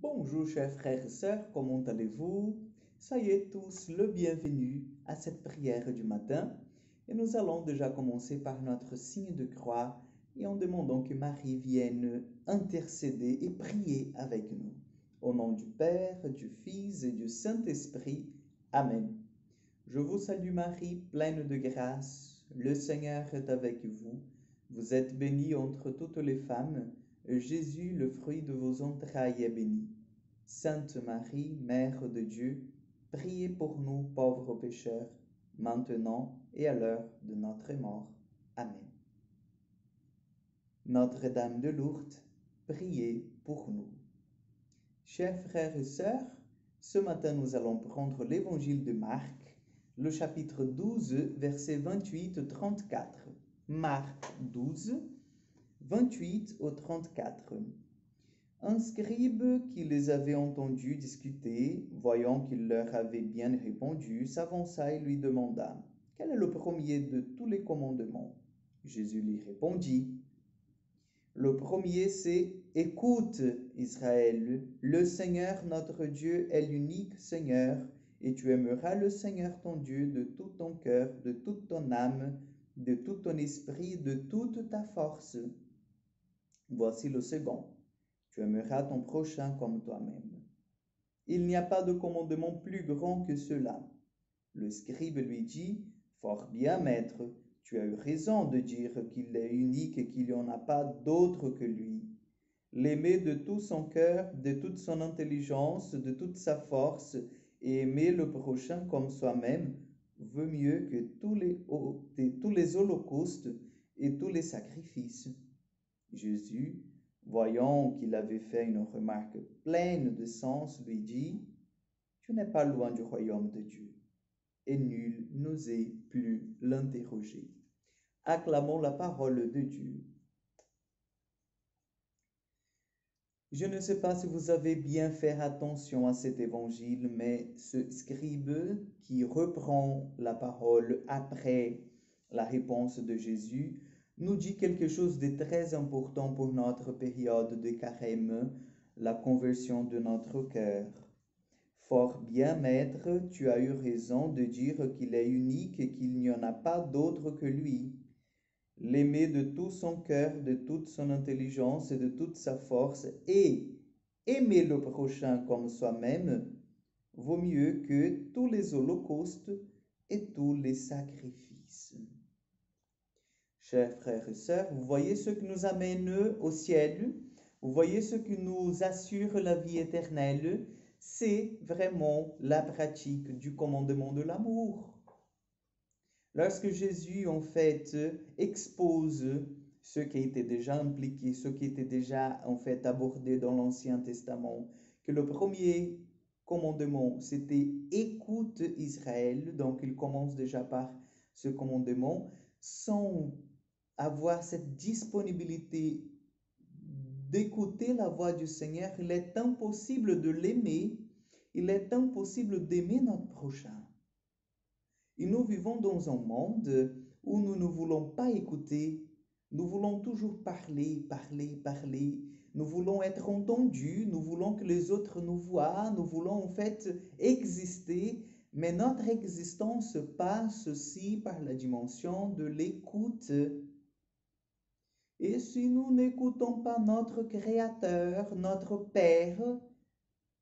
Bonjour chers frères et sœurs, comment allez-vous? Soyez tous le bienvenu à cette prière du matin et nous allons déjà commencer par notre signe de croix et en demandant que Marie vienne intercéder et prier avec nous. Au nom du Père, du Fils et du Saint-Esprit. Amen. Je vous salue Marie, pleine de grâce, le Seigneur est avec vous. Vous êtes bénie entre toutes les femmes, et Jésus, le fruit de vos entrailles, est béni. Sainte Marie, Mère de Dieu, priez pour nous pauvres pécheurs, maintenant et à l'heure de notre mort. Amen. Notre-Dame de Lourdes, priez pour nous. Chers frères et sœurs, ce matin nous allons prendre l'évangile de Marc, le chapitre 12, versets 28-34. Marc 12, 28 au 34. Un scribe qui les avait entendus discuter, voyant qu'il leur avait bien répondu, s'avança et lui demanda « Quel est le premier de tous les commandements ?» Jésus lui répondit « Le premier c'est « Écoute, Israël, le Seigneur notre Dieu est l'unique Seigneur, et tu aimeras le Seigneur ton Dieu de tout ton cœur, de toute ton âme, de tout ton esprit, de toute ta force. Voici le second. Tu aimeras ton prochain comme toi-même. Il n'y a pas de commandement plus grand que cela. » Le scribe lui dit, « Fort bien, maître, tu as eu raison de dire qu'il est unique et qu'il n'y en a pas d'autre que lui. L'aimer de tout son cœur, de toute son intelligence, de toute sa force, et aimer le prochain comme soi-même, vaut mieux que tous les holocaustes et tous les sacrifices. » Jésus, voyant qu'il avait fait une remarque pleine de sens, lui dit, « Tu n'es pas loin du royaume de Dieu. » Et nul n'osait plus l'interroger. Acclamons la parole de Dieu. Je ne sais pas si vous avez bien fait attention à cet évangile, mais ce scribe qui reprend la parole après la réponse de Jésus nous dit quelque chose de très important pour notre période de carême, la conversion de notre cœur. Fort bien, maître, tu as eu raison de dire qu'il est unique et qu'il n'y en a pas d'autre que lui. L'aimer de tout son cœur, de toute son intelligence et de toute sa force, et aimer le prochain comme soi-même, vaut mieux que tous les holocaustes et tous les sacrifices. Chers frères et sœurs, vous voyez ce qui nous amène au ciel, vous voyez ce qui nous assure la vie éternelle, c'est vraiment la pratique du commandement de l'amour. Lorsque Jésus, en fait, expose ce qui était déjà impliqué, ce qui était déjà, en fait, abordé dans l'Ancien Testament, que le premier commandement, c'était « Écoute Israël », donc il commence déjà par ce commandement, sans avoir cette disponibilité d'écouter la voix du Seigneur, il est impossible de l'aimer, il est impossible d'aimer notre prochain. Et nous vivons dans un monde où nous ne voulons pas écouter, nous voulons toujours parler, parler, parler, nous voulons être entendus, nous voulons que les autres nous voient, nous voulons en fait exister, mais notre existence passe aussi par la dimension de l'écoute. Et si nous n'écoutons pas notre Créateur, notre Père,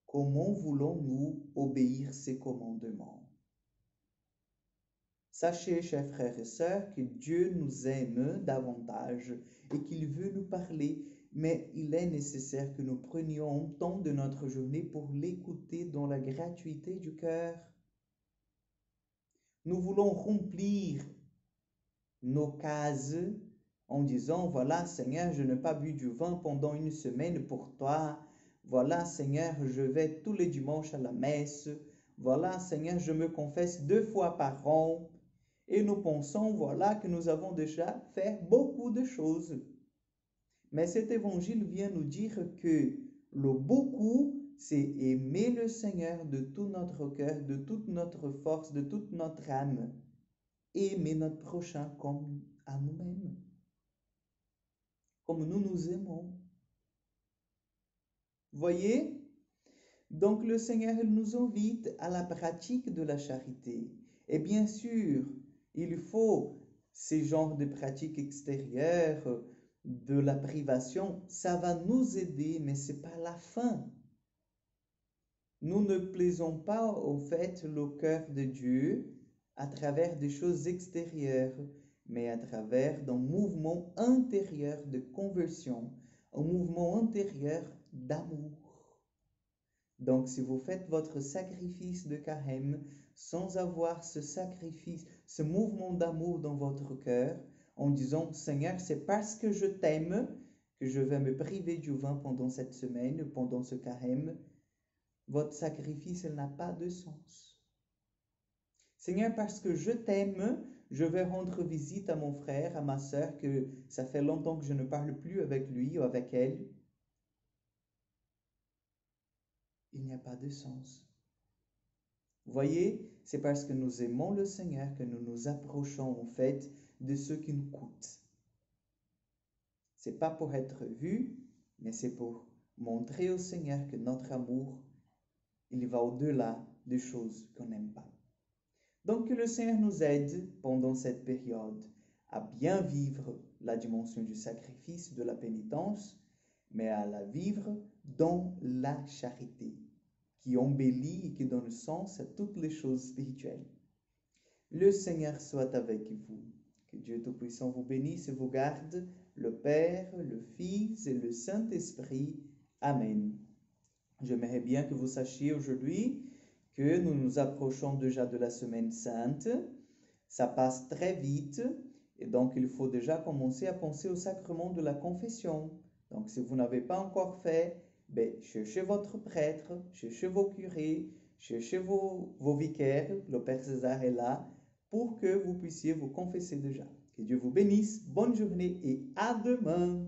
comment voulons-nous obéir ses commandements? Sachez, chers frères et sœurs, que Dieu nous aime davantage et qu'il veut nous parler, mais il est nécessaire que nous prenions un temps de notre journée pour l'écouter dans la gratuité du cœur. Nous voulons remplir nos cases en disant, voilà Seigneur, je n'ai pas bu du vin pendant une semaine pour toi. Voilà Seigneur, je vais tous les dimanches à la messe. Voilà Seigneur, je me confesse 2 fois par an. Et nous pensons, voilà, que nous avons déjà fait beaucoup de choses. Mais cet évangile vient nous dire que le beaucoup, c'est aimer le Seigneur de tout notre cœur, de toute notre force, de toute notre âme. Et aimer notre prochain comme à nous-mêmes. Comme nous nous aimons. Voyez, Donc le Seigneur il nous invite à la pratique de la charité. Et bien sûr, il faut ces genres de pratiques extérieures, de la privation, ça va nous aider, mais ce n'est pas la fin. Nous ne plaisons pas au fait le cœur de Dieu à travers des choses extérieures, mais à travers d'un mouvement intérieur de conversion, un mouvement intérieur d'amour. Donc, si vous faites votre sacrifice de carême sans avoir ce sacrifice, ce mouvement d'amour dans votre cœur, en disant, Seigneur, c'est parce que je t'aime que je vais me priver du vin pendant cette semaine, pendant ce carême, votre sacrifice n'a pas de sens. Seigneur, parce que je t'aime, je vais rendre visite à mon frère, à ma sœur, que ça fait longtemps que je ne parle plus avec lui ou avec elle. Il n'y a pas de sens. Vous voyez, c'est parce que nous aimons le Seigneur que nous nous approchons en fait de ce qui nous coûte. C'est pas pour être vu, mais c'est pour montrer au Seigneur que notre amour, il va au-delà des choses qu'on n'aime pas. Donc que le Seigneur nous aide pendant cette période à bien vivre la dimension du sacrifice, de la pénitence, mais à la vivre dans la charité, qui embellit et qui donne sens à toutes les choses spirituelles. Le Seigneur soit avec vous. Que Dieu Tout-Puissant vous bénisse et vous garde, le Père, le Fils et le Saint-Esprit. Amen. J'aimerais bien que vous sachiez aujourd'hui que nous nous approchons déjà de la Semaine Sainte. Ça passe très vite et donc il faut déjà commencer à penser au sacrement de la confession. Donc si vous n'avez pas encore fait, cherchez votre prêtre, cherchez vos curés, cherchez vos vicaires, le Père César est là pour que vous puissiez vous confesser déjà. Que Dieu vous bénisse, bonne journée et à demain.